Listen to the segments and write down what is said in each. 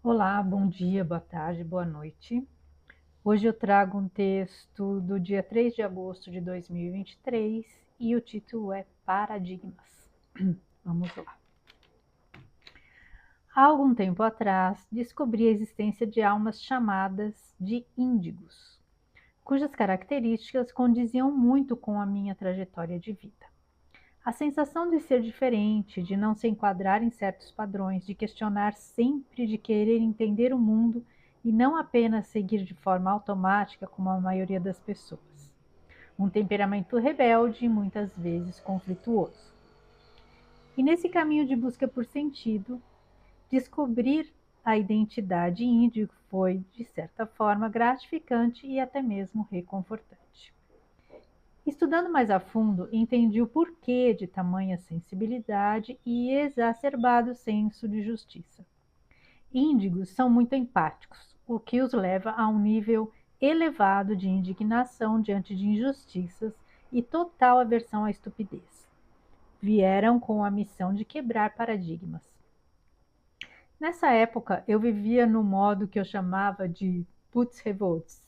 Olá, bom dia, boa tarde, boa noite. Hoje eu trago um texto do dia 3 de agosto de 2023 e o título é Paradigmas. Vamos lá. Há algum tempo atrás, descobri a existência de almas chamadas de índigos, cujas características condiziam muito com a minha trajetória de vida. A sensação de ser diferente, de não se enquadrar em certos padrões, de questionar sempre, de querer entender o mundo e não apenas seguir de forma automática como a maioria das pessoas. Um temperamento rebelde e muitas vezes conflituoso. E nesse caminho de busca por sentido, descobrir a identidade índigo foi, de certa forma, gratificante e até mesmo reconfortante. Estudando mais a fundo, entendi o porquê de tamanha sensibilidade e exacerbado senso de justiça. Índigos são muito empáticos, o que os leva a um nível elevado de indignação diante de injustiças e total aversão à estupidez. Vieram com a missão de quebrar paradigmas. Nessa época, eu vivia no modo que eu chamava de putz revolts,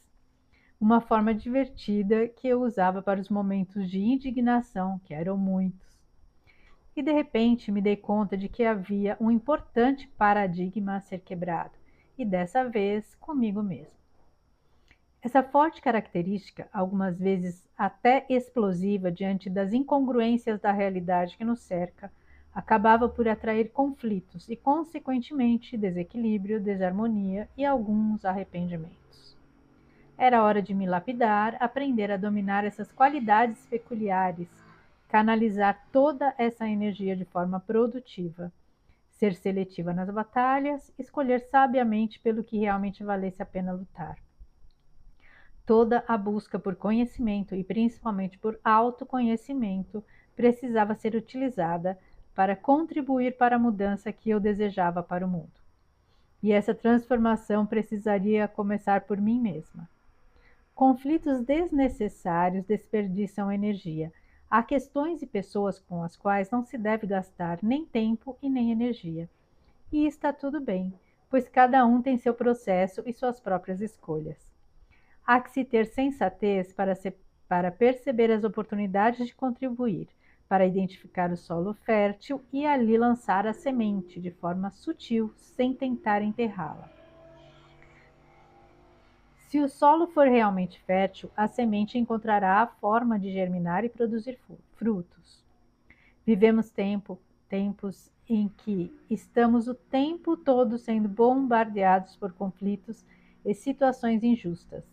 uma forma divertida que eu usava para os momentos de indignação, que eram muitos. E de repente me dei conta de que havia um importante paradigma a ser quebrado, e dessa vez comigo mesmo. Essa forte característica, algumas vezes até explosiva diante das incongruências da realidade que nos cerca, acabava por atrair conflitos e, consequentemente, desequilíbrio, desarmonia e alguns arrependimentos. Era hora de me lapidar, aprender a dominar essas qualidades peculiares, canalizar toda essa energia de forma produtiva, ser seletiva nas batalhas, escolher sabiamente pelo que realmente valesse a pena lutar. Toda a busca por conhecimento e principalmente por autoconhecimento precisava ser utilizada para contribuir para a mudança que eu desejava para o mundo. E essa transformação precisaria começar por mim mesma. Conflitos desnecessários desperdiçam energia. Há questões e pessoas com as quais não se deve gastar nem tempo e nem energia. E está tudo bem, pois cada um tem seu processo e suas próprias escolhas. Há que se ter sensatez para perceber as oportunidades de contribuir, para identificar o solo fértil e ali lançar a semente de forma sutil, sem tentar enterrá-la. Se o solo for realmente fértil, a semente encontrará a forma de germinar e produzir frutos. Vivemos tempos em que estamos o tempo todo sendo bombardeados por conflitos e situações injustas.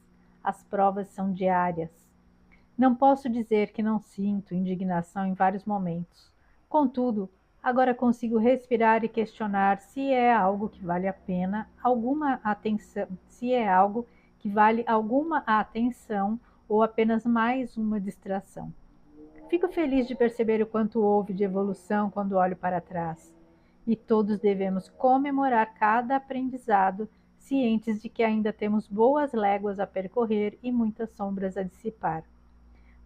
As provas são diárias. Não posso dizer que não sinto indignação em vários momentos. Contudo, agora consigo respirar e questionar se é algo que vale a pena alguma atenção, se é algo que vale alguma atenção ou apenas mais uma distração. Fico feliz de perceber o quanto houve de evolução quando olho para trás. E todos devemos comemorar cada aprendizado, cientes de que ainda temos boas léguas a percorrer e muitas sombras a dissipar.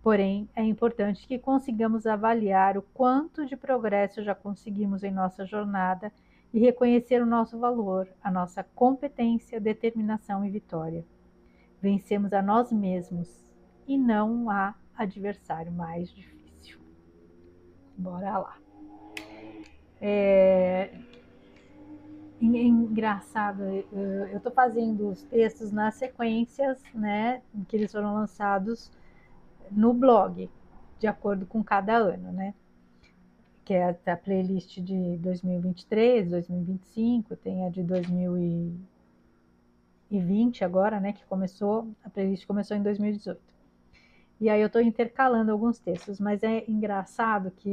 Porém, é importante que consigamos avaliar o quanto de progresso já conseguimos em nossa jornada e reconhecer o nosso valor, a nossa competência, determinação e vitória. Vencemos a nós mesmos e não há adversário mais difícil. Bora lá. É engraçado, eu estou fazendo os textos nas sequências, né, que eles foram lançados no blog, de acordo com cada ano, né? Que é a playlist de 2023, 2025, tem a de 2020 agora, né? Que começou, a playlist começou em 2018. E aí eu estou intercalando alguns textos, mas é engraçado que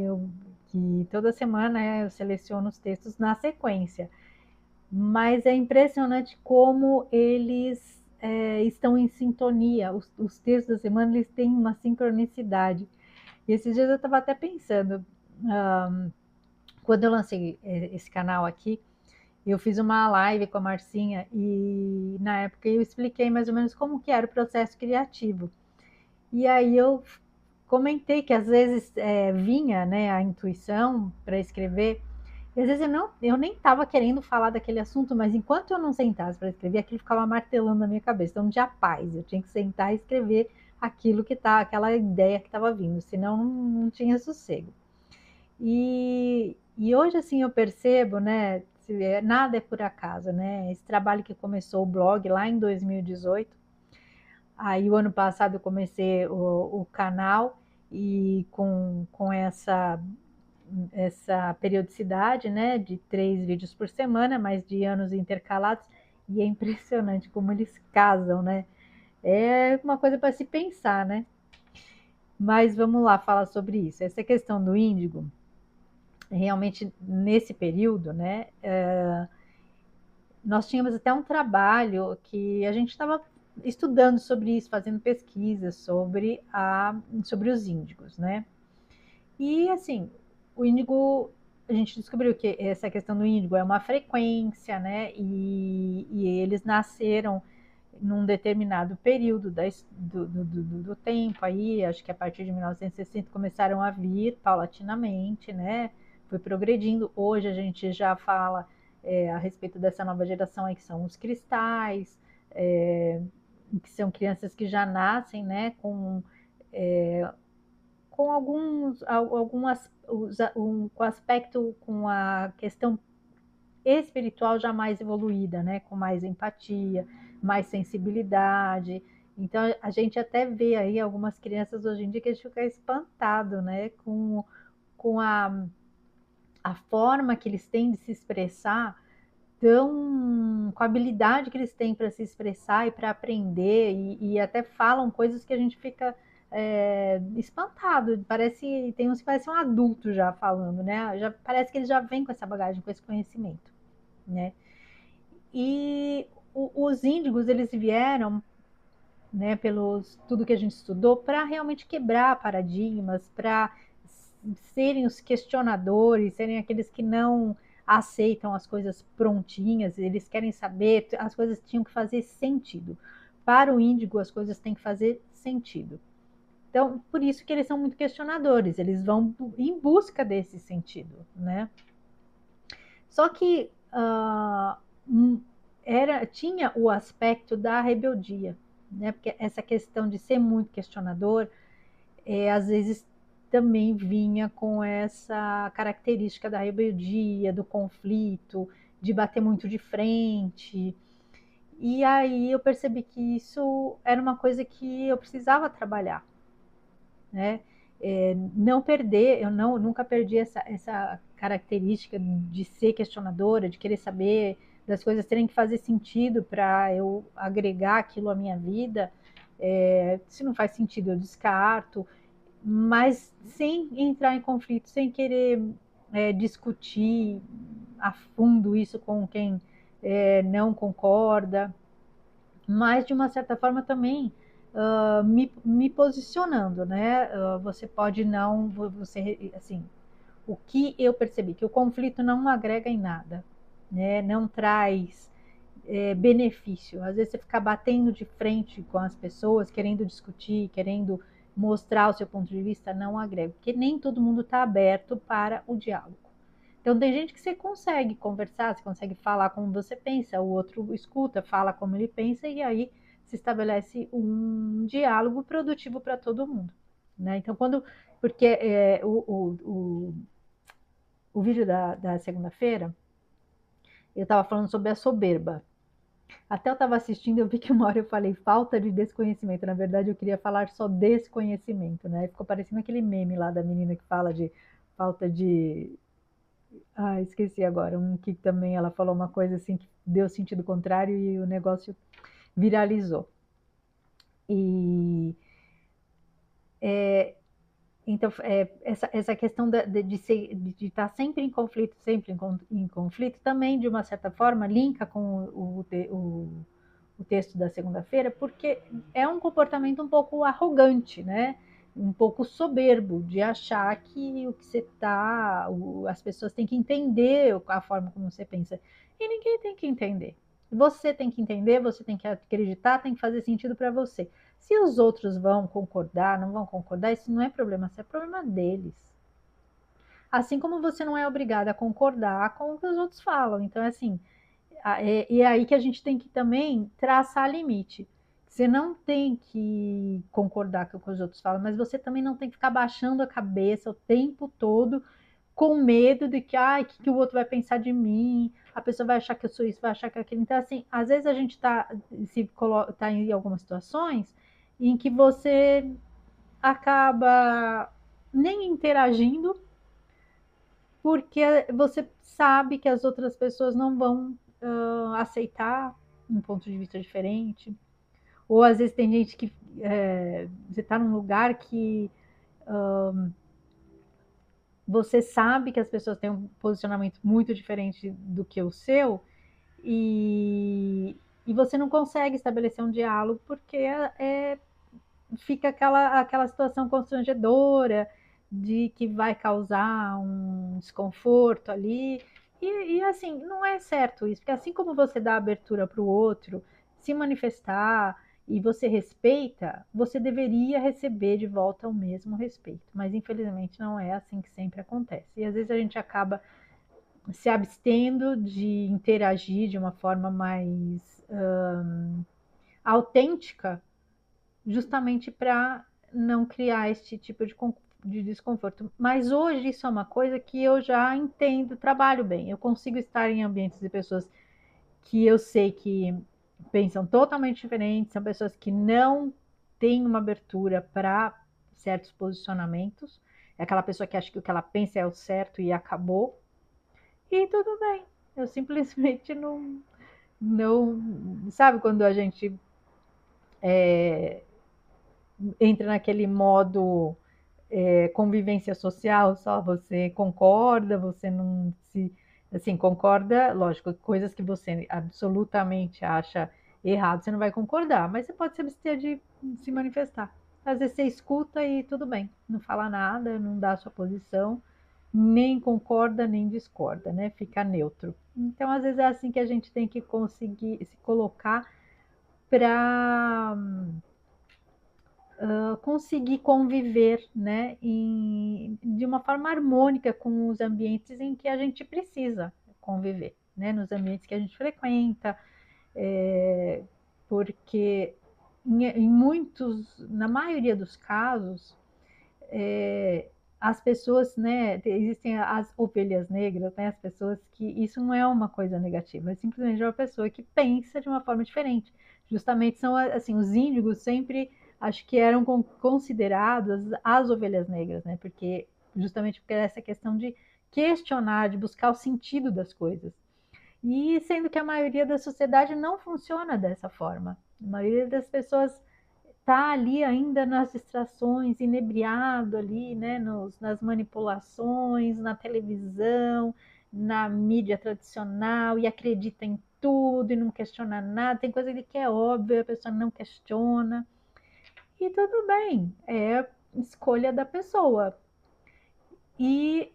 toda semana eu seleciono os textos na sequência. Mas é impressionante como eles estão em sintonia. Os textos da semana eles têm uma sincronicidade. E esses dias eu estava até pensando, quando eu lancei esse canal aqui, eu fiz uma live com a Marcinha e na época eu expliquei mais ou menos como que era o processo criativo. E aí eu comentei que às vezes vinha, né, a intuição para escrever E às vezes eu nem estava querendo falar daquele assunto, mas enquanto eu não sentasse para escrever, aquilo ficava martelando na minha cabeça. Então não tinha paz, eu tinha que sentar e escrever aquilo que tá, aquela ideia que estava vindo, senão não tinha sossego. E hoje assim eu percebo, né, nada é por acaso, né? Esse trabalho que começou o blog lá em 2018, aí o ano passado eu comecei o canal e com essa periodicidade, né, de 3 vídeos por semana, mas de anos intercalados, e é impressionante como eles casam, né? É uma coisa para se pensar, né? Mas vamos lá falar sobre isso. Essa questão do índigo, realmente nesse período, né, nós tínhamos até um trabalho que a gente estava estudando sobre isso, fazendo pesquisas sobre os índigos, né? E assim, o índigo, a gente descobriu que essa questão do índigo é uma frequência, né? E eles nasceram num determinado período do tempo aí, acho que a partir de 1960 começaram a vir paulatinamente, né? Foi progredindo. Hoje a gente já fala a respeito dessa nova geração aí, que são os cristais, que são crianças que já nascem, né, com com aspecto, com a questão espiritual já mais evoluída, né? Com mais empatia, mais sensibilidade. Então a gente até vê aí algumas crianças hoje em dia que a gente fica espantado, né? Com a forma que eles têm de se expressar, com a habilidade que eles têm para se expressar e para aprender, e até falam coisas que a gente fica espantado. Tem uns que parecem um adulto já falando, né? Já parece que eles já vêm com essa bagagem, com esse conhecimento, né? E os índigos, eles vieram, né, pelos tudo que a gente estudou, para realmente quebrar paradigmas, para serem os questionadores, serem aqueles que não aceitam as coisas prontinhas, eles querem saber, as coisas tinham que fazer sentido. Para o índigo, as coisas têm que fazer sentido. Então, por isso que eles são muito questionadores, eles vão em busca desse sentido, né? Só que tinha o aspecto da rebeldia, né? Porque essa questão de ser muito questionador, às vezes também vinha com essa característica da rebeldia, do conflito, de bater muito de frente. E aí eu percebi que isso era uma coisa que eu precisava trabalhar, né? Não perder, nunca perdi essa característica de ser questionadora, de querer saber, das coisas terem que fazer sentido para eu agregar aquilo à minha vida. Se não faz sentido, eu descarto, mas sem entrar em conflito, sem querer discutir a fundo isso com quem não concorda, mas de uma certa forma também me posicionando, né? Você pode não, você, assim, o que eu percebi, que o conflito não agrega em nada, né? Não traz benefício. Às vezes você ficar batendo de frente com as pessoas, querendo discutir, querendo mostrar o seu ponto de vista, não agrega, porque nem todo mundo está aberto para o diálogo. Então tem gente que você consegue conversar, você consegue falar como você pensa, o outro escuta, fala como ele pensa, e aí se estabelece um diálogo produtivo para todo mundo, né? Então porque o vídeo da segunda-feira, eu estava falando sobre a soberba. Até eu estava assistindo, eu vi que uma hora eu falei falta de desconhecimento. Na verdade, eu queria falar só desconhecimento, né? Ficou parecendo aquele meme lá da menina que fala de falta de. Ah, esqueci agora. Um que também ela falou uma coisa assim que deu sentido contrário e o negócio viralizou. E então, essa questão de estar sempre em conflito, sempre em conflito, também, de uma certa forma, linka com o texto da segunda-feira, porque é um comportamento um pouco arrogante, né? Um pouco soberbo, de achar que o que você está, as pessoas têm que entender a forma como você pensa. E ninguém tem que entender. Você tem que entender, você tem que acreditar, tem que fazer sentido para você. Se os outros vão concordar, não vão concordar, isso não é problema, isso é problema deles. Assim como você não é obrigada a concordar com o que os outros falam. Então, assim, e é aí que a gente tem que também traçar limite. Você não tem que concordar com o que os outros falam, mas você também não tem que ficar baixando a cabeça o tempo todo com medo de que, ai, que o outro vai pensar de mim, a pessoa vai achar que eu sou isso, vai achar que é aquilo. Então, assim, às vezes a gente tá em algumas situações em que você acaba nem interagindo, porque você sabe que as outras pessoas não vão aceitar um ponto de vista diferente. Ou às vezes tem gente que você está num lugar que você sabe que as pessoas têm um posicionamento muito diferente do que o seu, e, e você não consegue estabelecer um diálogo porque fica aquela situação constrangedora de que vai causar um desconforto ali. E assim, não é certo isso, porque assim como você dá abertura para o outro se manifestar e você respeita, você deveria receber de volta o mesmo respeito. Mas infelizmente não é assim que sempre acontece. E às vezes a gente acaba se abstendo de interagir de uma forma mais autêntica, justamente para não criar esse tipo de desconforto. Mas hoje isso é uma coisa que eu já entendo, trabalho bem. Eu consigo estar em ambientes de pessoas que eu sei que pensam totalmente diferentes, são pessoas que não têm uma abertura para certos posicionamentos. É aquela pessoa que acha que o que ela pensa é o certo e acabou. E tudo bem. Eu simplesmente não, sabe quando a gente entra naquele modo convivência social, só você concorda, você não se. Assim, concorda, lógico, coisas que você absolutamente acha errado, você não vai concordar, mas você pode se abster de se manifestar. Às vezes você escuta e tudo bem, não fala nada, não dá a sua posição, nem concorda, nem discorda, né? Fica neutro. Então, às vezes é assim que a gente tem que conseguir se colocar para conseguir conviver, né, de uma forma harmônica com os ambientes em que a gente precisa conviver, né, nos ambientes que a gente frequenta, porque em muitos, na maioria dos casos, as pessoas, né, existem as ovelhas negras, né, as pessoas que isso não é uma coisa negativa, é simplesmente uma pessoa que pensa de uma forma diferente. Justamente são assim, os índigos sempre acho que eram considerados as ovelhas negras, né, porque justamente porque essa questão de questionar, de buscar o sentido das coisas. E sendo que a maioria da sociedade não funciona dessa forma. A maioria das pessoas tá ali ainda nas distrações, inebriado ali, né, nas manipulações, na televisão, na mídia tradicional, e acredita em tudo e não questiona nada. Tem coisa ali que é óbvia, a pessoa não questiona. E tudo bem, é escolha da pessoa. E,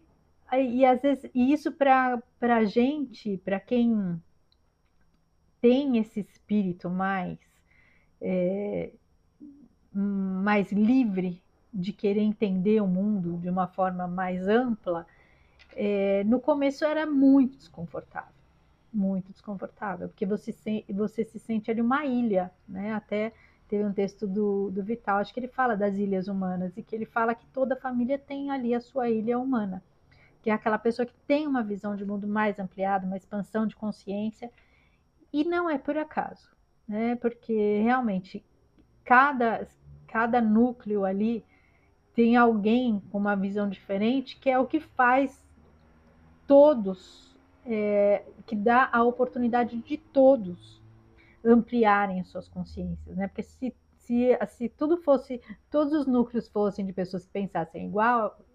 e às vezes, isso para a gente, para quem tem esse espírito mais livre de querer entender o mundo de uma forma mais ampla, no começo era muito desconfortável, porque você se sente ali uma ilha, né? Até teve um texto do Vital, acho que ele fala das ilhas humanas, e que ele fala que toda família tem ali a sua ilha humana, que é aquela pessoa que tem uma visão de mundo mais ampliada, uma expansão de consciência, e não é por acaso, né? Porque realmente cada, cada núcleo ali tem alguém com uma visão diferente, que é o que faz todos, que dá a oportunidade de todos ampliarem as suas consciências, né? Porque se tudo fosse, todos os núcleos fossem de pessoas que pensassem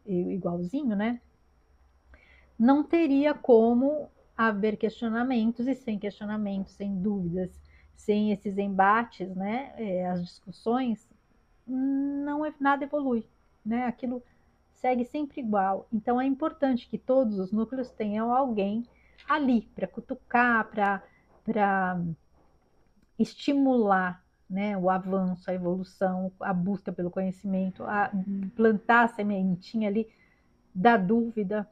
igualzinho, né? Não teria como haver questionamentos, e sem questionamentos, sem dúvidas, sem esses embates, né? As discussões, não nada evolui, né? Aquilo segue sempre igual. Então é importante que todos os núcleos tenham alguém ali para cutucar, para estimular, né, o avanço, a evolução, a busca pelo conhecimento, a plantar a sementinha ali da dúvida,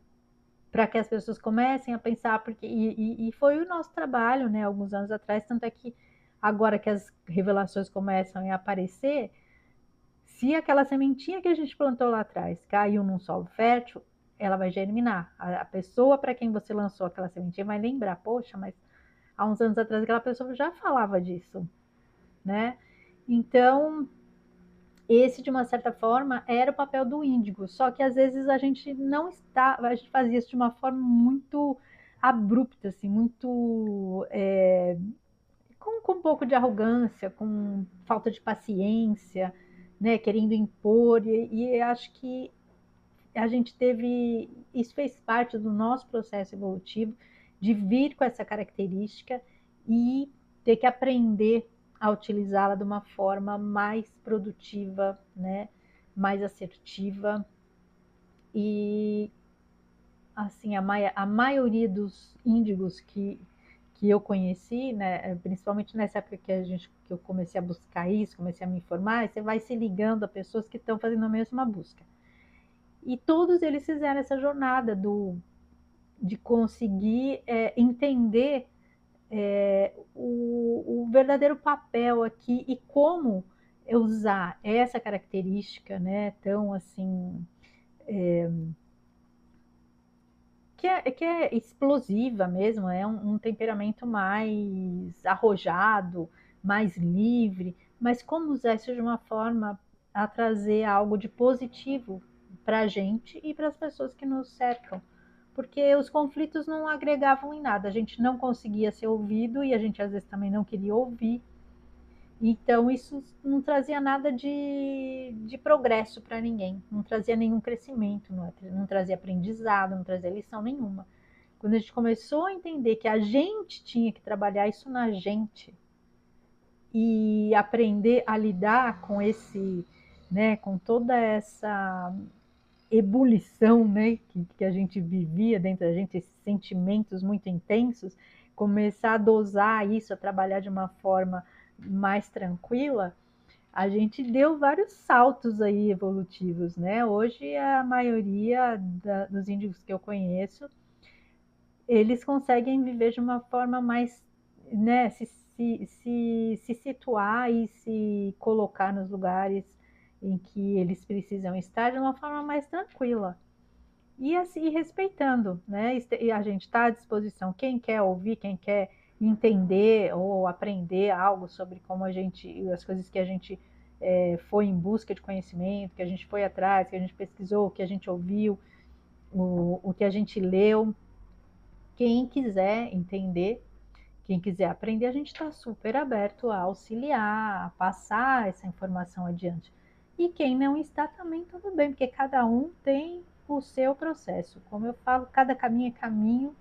para que as pessoas comecem a pensar, porque e foi o nosso trabalho, né, alguns anos atrás, tanto é que agora que as revelações começam a aparecer, se aquela sementinha que a gente plantou lá atrás caiu num solo fértil, ela vai germinar. A pessoa para quem você lançou aquela sementinha vai lembrar, poxa, mas há uns anos atrás aquela pessoa já falava disso, né? Então, esse, de uma certa forma, era o papel do índigo, só que às vezes a gente não está, a gente fazia isso de uma forma muito abrupta, assim, muito com um pouco de arrogância, com falta de paciência, né, querendo impor, e acho que a gente teve, isso fez parte do nosso processo evolutivo, de vir com essa característica e ter que aprender a utilizá-la de uma forma mais produtiva, né, mais assertiva. E assim, a maioria dos índigos que eu conheci, né, principalmente nessa época que eu comecei a buscar isso, comecei a me informar, você vai se ligando a pessoas que estão fazendo a mesma busca. E todos eles fizeram essa jornada de conseguir entender o verdadeiro papel aqui e como usar essa característica, né, tão assim, que é explosiva mesmo, é um temperamento mais arrojado, mais livre, mas como usar isso de uma forma a trazer algo de positivo para a gente e para as pessoas que nos cercam. Porque os conflitos não agregavam em nada, a gente não conseguia ser ouvido e a gente às vezes também não queria ouvir. Então, isso não trazia nada de progresso para ninguém, não trazia nenhum crescimento, não trazia aprendizado, não trazia lição nenhuma. Quando a gente começou a entender que a gente tinha que trabalhar isso na gente e aprender a lidar com esse, né, com toda essa ebulição, né, que a gente vivia dentro da gente, esses sentimentos muito intensos, começar a dosar isso, a trabalhar de uma forma mais tranquila, a gente deu vários saltos aí evolutivos, né? Hoje a maioria dos índigos que eu conheço, eles conseguem viver de uma forma mais, né, se situar e se colocar nos lugares em que eles precisam estar de uma forma mais tranquila. E assim, respeitando, né? E a gente está à disposição. Quem quer ouvir, quem quer entender ou aprender algo sobre como a gente, as coisas que a gente foi em busca de conhecimento, que a gente foi atrás, que a gente pesquisou, que a gente ouviu, o que a gente leu. Quem quiser entender, quem quiser aprender, a gente está super aberto a auxiliar, a passar essa informação adiante. E quem não está também tudo bem, porque cada um tem o seu processo. Como eu falo, cada caminho é caminho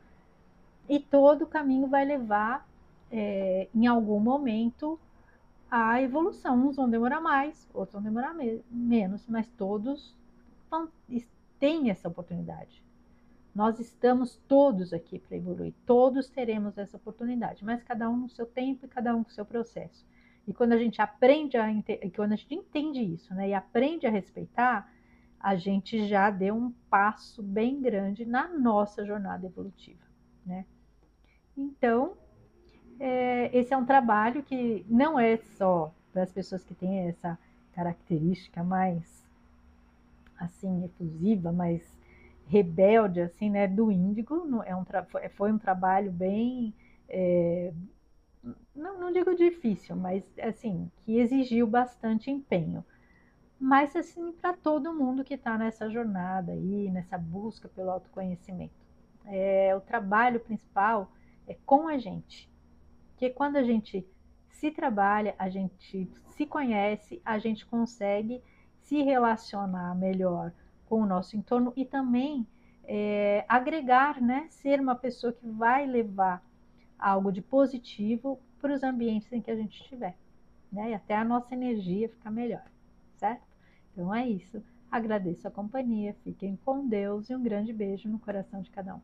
e todo caminho vai levar, em algum momento, à evolução. Uns vão demorar mais, outros vão demorar menos, mas todos vão, têm essa oportunidade. Nós estamos todos aqui para evoluir, todos teremos essa oportunidade, mas cada um no seu tempo e cada um com o seu processo. E quando a gente aprende quando a gente entende isso, né, e aprende a respeitar, a gente já deu um passo bem grande na nossa jornada evolutiva, né? Então, esse é um trabalho que não é só das pessoas que têm essa característica mais assim efusiva, mais rebelde assim, né, do índigo. Foi um trabalho bem, é, não digo difícil, mas assim que exigiu bastante empenho. Mas assim para todo mundo que está nessa jornada aí, nessa busca pelo autoconhecimento, o trabalho principal é com a gente, porque quando a gente se trabalha, a gente se conhece, a gente consegue se relacionar melhor com o nosso entorno e também agregar, né? Ser uma pessoa que vai levar algo de positivo para os ambientes em que a gente estiver, né? E até a nossa energia ficar melhor, certo? Então é isso. Agradeço a companhia, fiquem com Deus e um grande beijo no coração de cada um.